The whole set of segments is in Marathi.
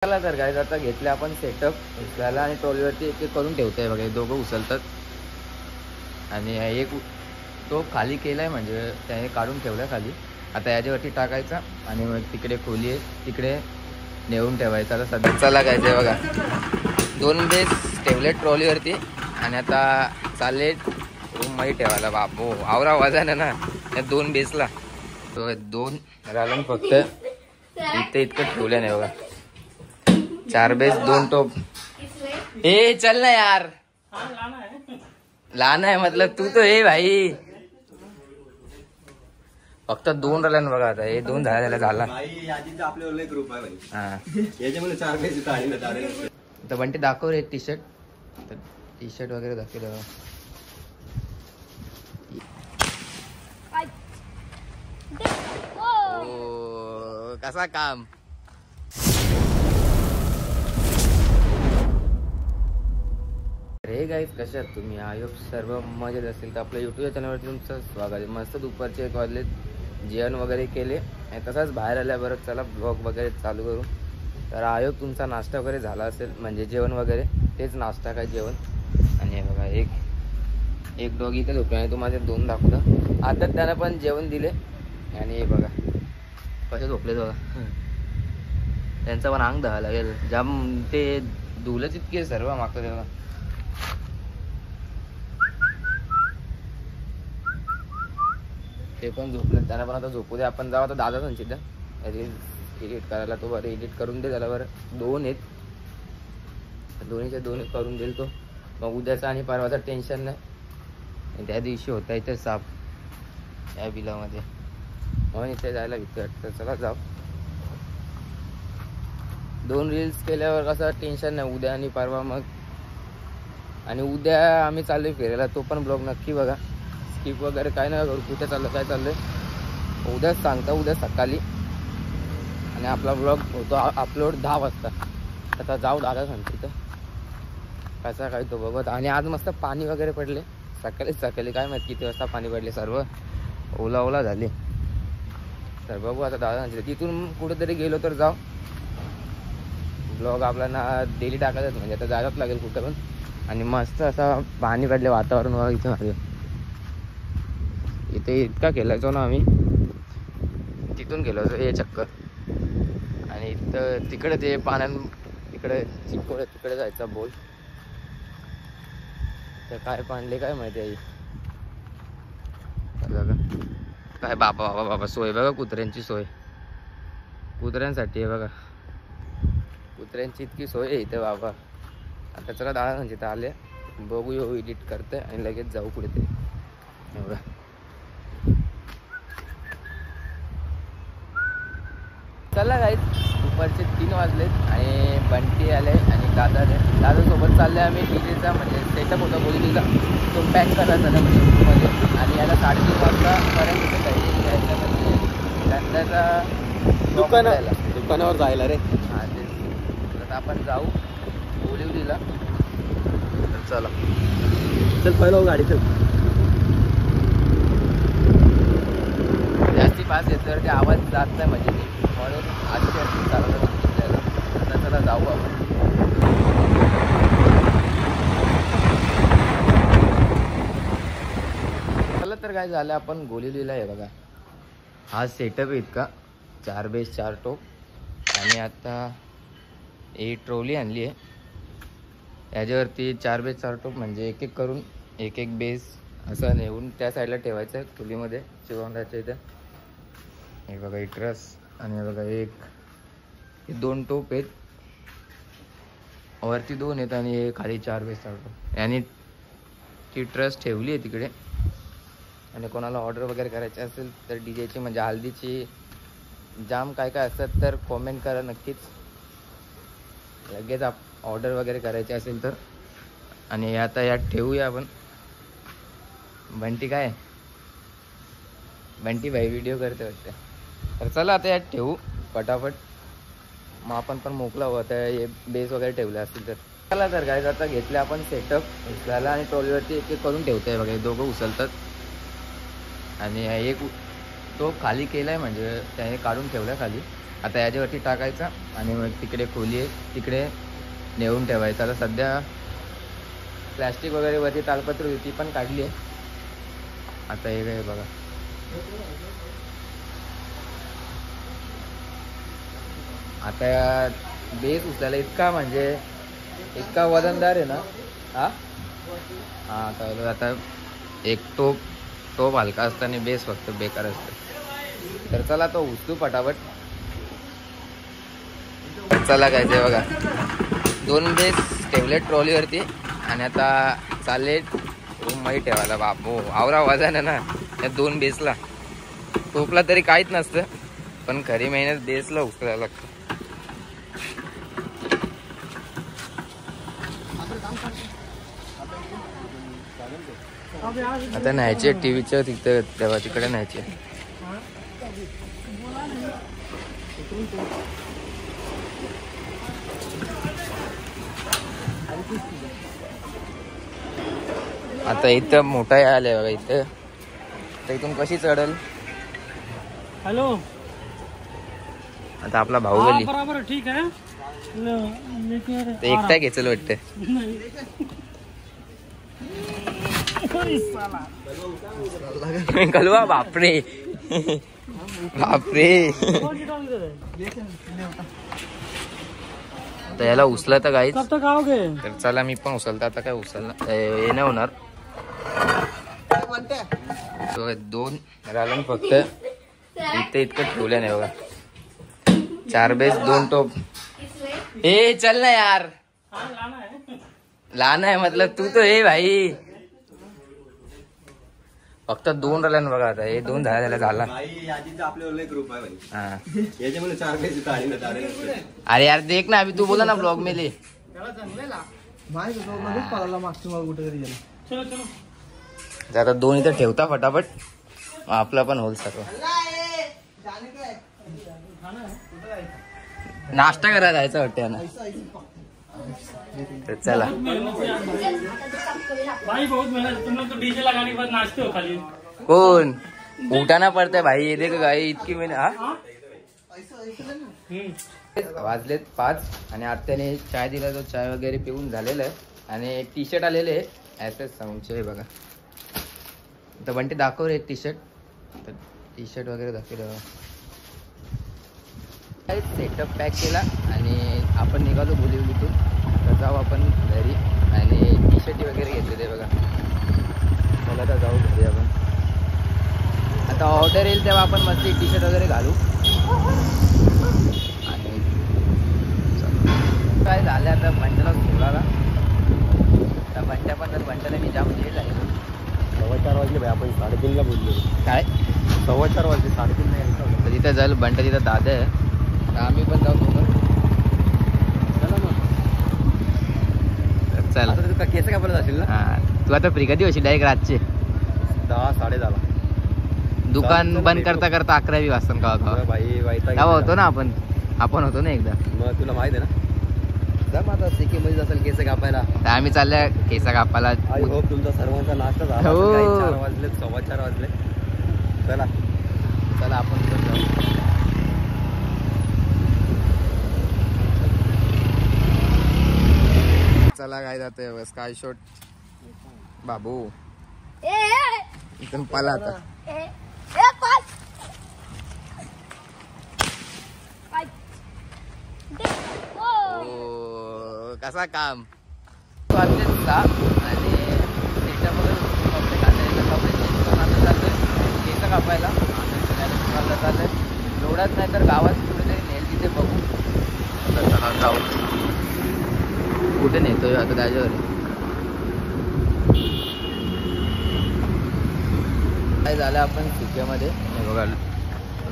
चला तर गाईज आता घेतले आपण सेटअप उचलायला आणि ट्रॉलीवरती एक एक करून ठेवतोय बघा. दोघं उचलतात आणि एक तो खाली केलाय म्हणजे त्याने काढून ठेवलाय खाली. आता याच्यावरती टाकायचा आणि मग तिकडे खोली आहे तिकडे नेऊन ठेवायचा. आता सध्या चला गायचं बघा 2 बेस ठेवले ट्रॉलीवरती आणि आता चालले रूममध्ये ठेवायला. बापो आवरा वाजायला ना या 2 बेसला तो 2 राहिलं फक्त इथे इतकं ठेवलं नाही बघा. 4 बेस 2 टोप. ए चल ना यार लहान आहे मतलब तू तो हे भाई फक्त 2 राहिला ना बघा. आता हे 2 झाला ग्रुप आहे याच्यामध्ये 4 बेस तर बंटी दाखव रे टी शर्ट. तर टी शर्ट वगैरे दाखवलं कसा काम. हे गाईज कशा आहात तुम्ही. आयोग सर्व मजेत असेल तर आपल्या यूट्यूब चॅनलवरती तुमचं स्वागत आहे. मस्त दुपारचे 1 वाजले जेवण वगैरे केले आणि तसाच बाहेर आल्याबरोबर चला ब्लॉग वगैरे चालू करू. तर आयोग तुमचा नाश्ता वगैरे झाला असेल म्हणजे जेवण वगैरे तेच नाश्ता काय जेवण. आणि हे बघा एक डॉग इथे झोपले आणि तुम्हाला 2 दाखवलं. आता त्याला पण जेवण दिले आणि हे बघा कसे झोपले बघा. त्यांचं पण अंग धुवायला लागेल जाम ते धुलंच इतके सर्व मागतं तेव्हा. ते पण झोपले त्यांना पण आता झोपू दे. आपण जाऊ आता दादा संचित एडिट करायला. तो बरं एडिट करून दे त्याला बरं. 2 आहेत दोन्हीचे 2 करून देईल तो. मग उद्याचा आणि परवाचा टेन्शन नाही. त्या दिवशी होता इथे साप या बिलामध्ये म्हणून इथे जायला भीती वाटतं. चला जाऊ. 2 रील्स केल्यावर कसं टेन्शन नाही उद्या आणि परवा मग. आणि उद्या आम्ही चाललोय फिरायला तो पण ब्लॉग नक्की बघा. स्किप वगैरे काय नाही करू. कुठे चाललं काय चाललंय उद्याच सांगता उद्या सकाळी. आणि आपला ब्लॉग होतो अपलोड 10 वाजता. आता जाऊ दादा सांगते तर कसा काय तो बघत. आणि आज मस्त पाणी वगैरे पडले सकाळी काय माहिती किती वाजता पाणी पडले. सर्व ओला झाले. तर बघू आता दादा सांगते तिथून कुठेतरी गेलो तर जाऊ. ब्लॉग आपल्याला डेली टाकायचं म्हणजे आता जायलाच लागेल कुठं पण. आणि मस्त असा पाणी पडले वातावरण वगैरे इथं माझं. इथे इतका खेळायचो ना आम्ही. तिथून गेलो होतो हे चक्कर. आणि इथं तिकडे ते पाण्यात तिकडे चिपकोड तिकडे जायचा बोल. तर काय पाणले काय माहिती आहे काय. बाबा सोय बघा कुत्र्यांची सोय. कुत्र्यांसाठी आहे बघा. कुत्र्यांची इतकी सोय आहे इथे बाबा. आता चला दादा म्हणजे इथं आले बघू येऊ एडिट करते आणि लगेच जाऊ कुठे ते बघा. चला गाईज दुपारचे 3 वाजलेत आणि बंटी आले आणि दादासोबत चालले आम्ही. डीजेचा म्हणजे सेटअप होता बोलीचा तो पॅक करायचा ना म्हणजे आणि याला 3:30 वाजता पर्यंत इथे काही यायचं म्हणजे त्याचा दुकानावर जायला रे. हां तेच. तर आपण जाऊ बोलिवलीला. चला चल पहिलं गाडी चल. जास्ती पास येत तर ते आवाज जात नाही म्हणजे म्हणून आधी चालवलं सांगितलेलं. आता चला जाऊ आपण. चला तर काय झालं आपण बोलिवलीला आहे बघा. हा सेटअप आहे इतका 4 बेस 4 टोप. आणि आता ही ट्रॉली आणली आहे याच्यावरती 4 बेस 4 टोप म्हणजे एक एक करून एक बेस असं नेऊन त्या साईडला ठेवायचं आहे चुलीमध्ये चिवंडाच्या इथं. हे बघा ही ट्रस आणि हे बघा हे 2 टोप आहेत. वरती 2 आहेत आणि हे खाली 4 बेस 4 टोप. आणि ती ट्रस ठेवली आहे तिकडे. आणि कोणाला ऑर्डर वगैरे करायची असेल तर डीजेची म्हणजे हल्दीची जाम काय असतात तर कॉमेंट करा नक्कीच. लगेच ऑर्डर वगैरे करायची असेल तर. आणि आता यात ठेवूया आपण. बंटी काय बंटी भाई व्हिडिओ करते वाटतं. तर चला आता यात ठेवू फटाफट. मग आपण पण मोकला होता हे बेस वगैरे ठेवले असतील तर. चला तर काय आता घेतले आपण सेटअप उचलायला आणि ट्रॉलीवरती एक एक करून ठेवतोय बघा. दोघं उचलतात आणि एक तो खाली केलाय म्हणजे त्याने काढून ठेवलाय खाली. आता याच्यावरती टाकायचा आणि मग तिकडे खोली आहे, तिकडे नेऊन ठेवायचं. आता सध्या प्लॅस्टिक वगैरे वरती तालपत्र होती ती पण काढली आहे. आता हे काय बघा, आता बेस उचलायला इतका म्हणजे इतका वजनदार आहे ना. हा आता एक टोप हलका असतं आणि बेस फक्त बेकार असतं. तर चला तो उचलू पटापट. चला काय ते बघा, 2 बेस ठेवले ट्रॉलीवरती आणि आता चालले रूममध्ये ठेवायला. बापू आवरा वजन आहे ना या 2 बेसला. टोपला तरी काहीच नसतं, पण खरी मेहनत बेसला उचलायला लागतं. आता न्यायचे टीव्हीच्या तिथे तेव्हा तिकडे न्यायचे. आता इथं मोठा आले बघा इथं. तर इथून कशी चढल? हॅलो, आता आपला भाऊ गेली बरोबर ठीक आहे. ते एकटा घेचल वाटतं. कलवा बापरे बापरे. तर याला उचला तर काहीच. तर चला मी पण उचलतो. आता काय उचलणार हे नाही होणार. 2 राहिलं फक्त. इथे इतकं ठेवलं नाही बघा. 4 बेस 2 टोप. ए चल ना यार, लहान आहे मतलब तू तो हे भाई. फक्त 2 राहिल्या ना बघा. आता हे 2 झाला. ग्रुप आहे याच्यामुळे 4 बेस इथं आली ना. अरे यार देख ना, अभी तू बोला ना ब्लॉग में ले. आता 2 इथं ठेवता फटाफट, आपला पण होल सर्व. नाश्ता करायला जायचं वाटतं ना. तर चला. भाई बहुत मेहनत, तुम लोग तो डीजे लगाने के बाद नाचते हो खाली. कोण उठाना पडतंय भाई. ये देखो गाई इतकी मेहनत. वाजलेत 5 आणि आत्याने चाय दिला. तो चाय वगैरे पिऊन झालेला आहे. आणि एक टी शर्ट आलेले आहे ऍसेस साऊंडचे बघा. तर बंटी दाखव रे एक टी शर्ट. तर टी शर्ट वगैरे दाखवलं. सेटअप पॅक केला आणि आपण निघालो बोलिवलीतून. तर जाऊ आपण घरी आणि टी शर्ट वगैरे घेतलेले बघा. मला तर जाऊ घरी आपण. आता ऑर्डर येईल तेव्हा आपण मस्त टी शर्ट वगैरे घालू. आणि काय झालं आता बंट्याला सोडायला. त्या बंट्या पण तर बंट्याला मी जाम लेट आहे. 4:15 वाजले भाई. आपण 3:30ला बोललो. काय 4:15 वाजले, 3:30 नाही यायचं. तर तिथं जाईल बंट्या. तिथं दादा आहे. तर आम्ही पण जाऊ सोबत. चला. आता केस कापला जाशील ना. हा तू आता फ्री कधी होशील? डायरेक्ट रातचे 10 10:30. दुकान बंद करता करता 11 वाजता का भाई तेव्हा होतो ना आपण होतो ना एकदा. मग तुला माहित आहे ना. जा मग आता सिक्की मध्ये असेल केस कापायला. तर आम्ही चालल्या केस कापायला. आय होप तुमचा सर्वांचा नाश्ता झाला. हो. 4 वाजले, 4:15 वाजले. चला चला आपण पण जाऊ. चला काय जातोय स्काय शॉट बाबू. इथून पाला आता. कसा काम आणि केस कापायला चाललंय. एवढाच नाही तर गावात कुठेतरी नेल तिथे बघू. जाऊ कुठे नेतोय आता त्याच्यावर. काय झालं आपण सुक्यामध्ये बघा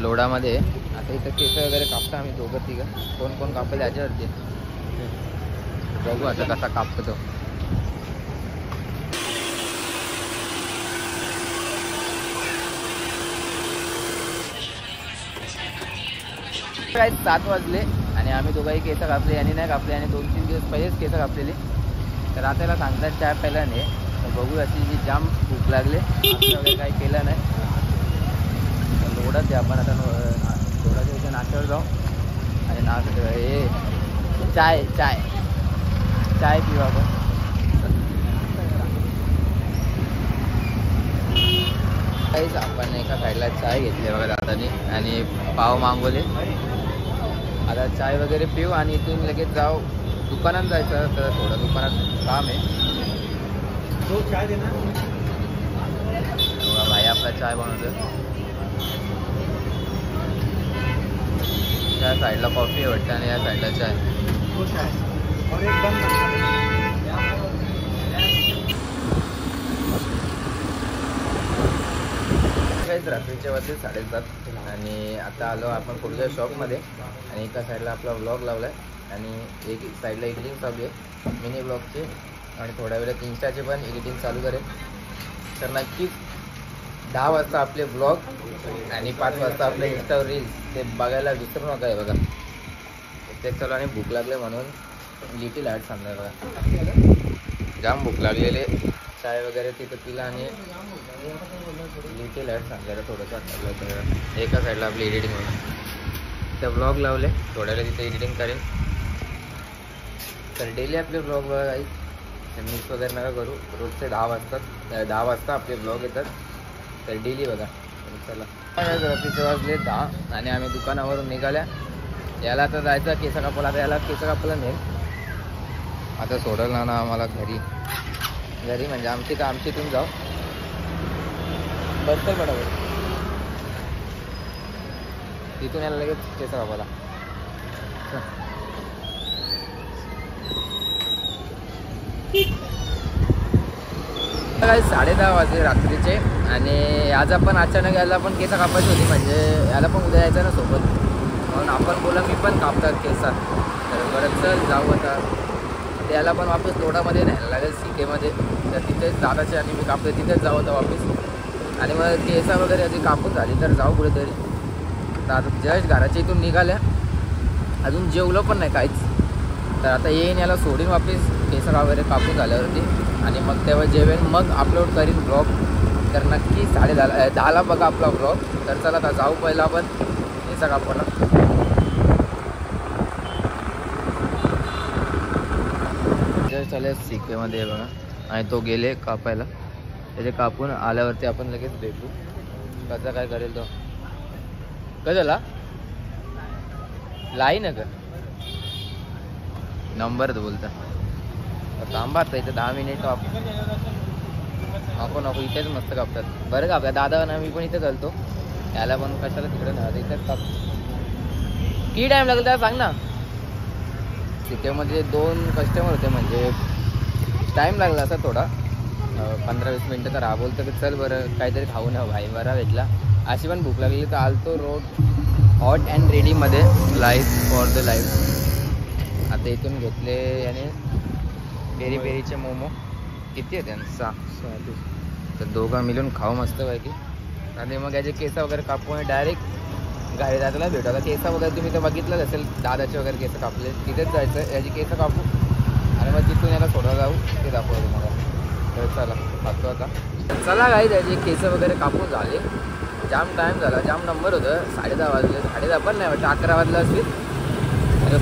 लोडामध्ये. आता इथं केस वगैरे कापतो आम्ही 2-3. कोण कापेल याच्यावरती बघू आता कसा कापतो तो. काय 7 वाजले आणि आम्ही दोघाही केस कापले. यांनी नाही कापले आणि 2-3 दिवस पहिलेच केस कापलेले. तर आता त्याला सांगतात चाय प्यायला नाही. तर बघू अशी जी जाम भूक लागले. वगैरे काही केलं नाही. लोडाच आहे आपण आता. लोडाच्या इथे नाश्त्यावर जाऊ हे नाश्ता हे चाय चाय चाय पिऊ आपण. काहीच आपण एका साईडला चाय घेतली बघा दादानी आणि पाव मागवले. आता चाय वगैरे पिऊ आणि इथून लगेच जाऊ दुकानात जायचं. तर थोडं दुकानात काम आहे. चाय देना भाई आपला चाय बनवतो. या साईडला कॉफी आहे वाटतं आणि या साईडला चाय. काहीच रात्रीच्या वाजले 7:30 आणि आता आलो आपण पुढच्या शॉपमध्ये आणि एका साईडला आपला व्लॉग लावला आहे आणि एक साईडला एडिटिंग चालू आहे मिनी ब्लॉगचे आणि थोड्या वेळात इन्स्टाचे पण एडिटिंग चालू करेल. तर नक्कीच 10 वाजता आपले ब्लॉग आणि 5 वाजता आपले इंस्टावर रील्स ते बघायला विसरू नका. आहे बघा ते चला आणि भूक लागले म्हणून लिटिल आर्ट सांगणार बघा. जाम भूक लागलेले. चाय वगैरे तिथं पिला आणि लिटिल आर्ट सांगायला थोडंसं एका साईडला आपली एडिटिंग होणार. तिथं ब्लॉग लावले थोड्या वेळा तिथे एडिटिंग करेन. तर डेली आपले ब्लॉग बघा मिस वगैरे नका करू. रोजचे 10 वाजता आपले ब्लॉग येतात. तर डेली बघा. चला रात्रीचे वाजले 10 आणि आम्ही दुकानावरून निघाल्या. याला आता जायचं केस कापायला. आता याला केस कापायला नेल. आता सोडलं ना आम्हाला घरी म्हणजे आमची इथून जाऊ बस बरोबर तिथून यायला लगेच केस कापायला. काही 10:30 वाजले रात्रीचे आणि आज आपण अचानक याला पण केस कापायची होती. म्हणजे याला पण उद्या यायचं ना सोबत म्हणून आपण बोला मी पण कापतात केसात. तर बरं चल जाऊ. आता त्याला पण वापस तोडामध्ये न्यायला लागेल सीकेमध्ये. तर तिथेच दादाचे आणि मी कापतो तिथेच जाऊ आता वापस. आणि मग केसा वगैरे अशी कापून झाली तर जाऊ कुठेतरी. तर आता जस्ट घराच्या इथून निघाल्या अजून जेवलं पण नाही काहीच. तर आता येईन याला सोडून वापस केस वगैरे कापून झाल्यावरती आणि मग तेव्हा जेवेन मग अपलोड करीन ब्लॉग. तर नक्की 10:30 बघा आपला ब्लॉग. तर चला आता जाऊ पहिला आपण केस कापायला. जस्ट आले सीकेमध्ये बघा आणि तो गेले कापायला. त्याचे कापून आल्यावरती आपण लगेच भेटू. कसा काय करेल तो. कशाला लाई ना का नंबर तो बोलता थांबा. आता इथं 10 मिनिट नको इथेच मस्त कापतात. बरं कापतात दादा ना मी पण इथे चालतो. याला पण कशाला तिकडे नाही इथेच काप. किती टाईम लागेल त्याला सांग ना. सीकेमध्ये 2 कस्टमर होते म्हणजे टाईम लागला असा थोडा 15-20 मिनटं. तर बोलतो की चल बरं काहीतरी खाऊ ना भाई बरा भेटला. अशी पण भूक लागली तर आलतो रोड हॉट अँड रेडीमध्ये लाईफ फॉर द लाईफ. आता इथून घेतले आणि पेरी पेरीचे मोमो किती आहे त्यांचा 6. तर दोघं मिळून खाऊ मस्त पैकी आणि मग याचे केस वगैरे कापून डायरेक्ट घरी दादाला भेटू. आता केस वगैरे तुम्ही तर बघितलंच असेल दादाचे वगैरे केस कापले. तिथेच जायचं याची केस कापू आणि मग तिथून याला थोडं जाऊ ते दाखवू तुम्हाला. तर चला खातो आता. चला काही त्याचे केस वगैरे कापून झाले. जाम टाईम झाला. जाम नंबर होतं 10:30 वाजले. 10:30 पण नाही वाटतं 11 वाजलं असतील.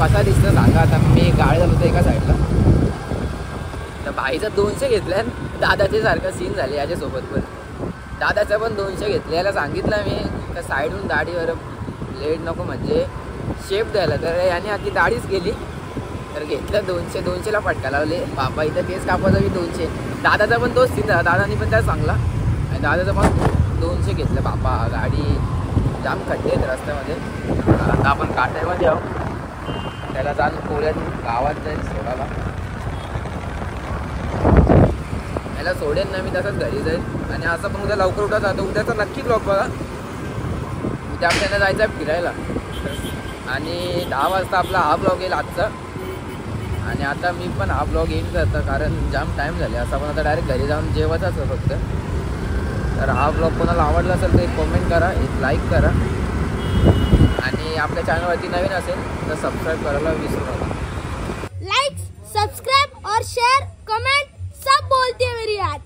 कसा दिसतं सांगा. आता मी गाडी झालो होतं एका साईडला. तर भाईचा 200 घेतल्या. दादाचे सारखं सीन झाले याच्यासोबत पण. दादाचा पण 200 घेतले. याला सांगितलं मी का साईडहून दाढीवर लेट नको म्हणजे शेप द्यायला. तर याने आधी दाढीच केली. तर घेतलं 200ला फटका लावले. बाबा इथं केस कापायचा मी 200. दादाचा पण तोच सीन झाला. दादानी पण त्याला सांगला आणि दादाचा पण 200 घेतलं. बाबा गाडी जाम खड्डे आहेत रस्त्यामध्ये. आता आपण काट्यामध्ये आहोत. त्याला जाऊन कोल्यात गावात जाईल सोडायला. याला सोडेन ना मी तसंच घरी जाईल. आणि असं पण उद्या लवकर उठत जातो. उद्याचा नक्की ब्लॉग बघा. उद्या आपल्याला जायचं आहे फिरायला आणि 10 वाजता आपला हा ब्लॉग येईल आजचा. आणि आता मी पण हा ब्लॉग येईन करतं कारण जाम टाईम झाले. असा पण आता डायरेक्ट घरी जाऊन जेवायचाच फक्त. तर हा ब्लॉग कोणाला आवडला असेल तर एक कमेंट करा, एक लाईक करा आणि आपल्या चॅनलवरती नवीन असेल तर सबस्क्राईब करायला विसरू नका. लाइक, सब्सक्राइब और शेयर, कमेंट सब बोलते हैं मेरी याद.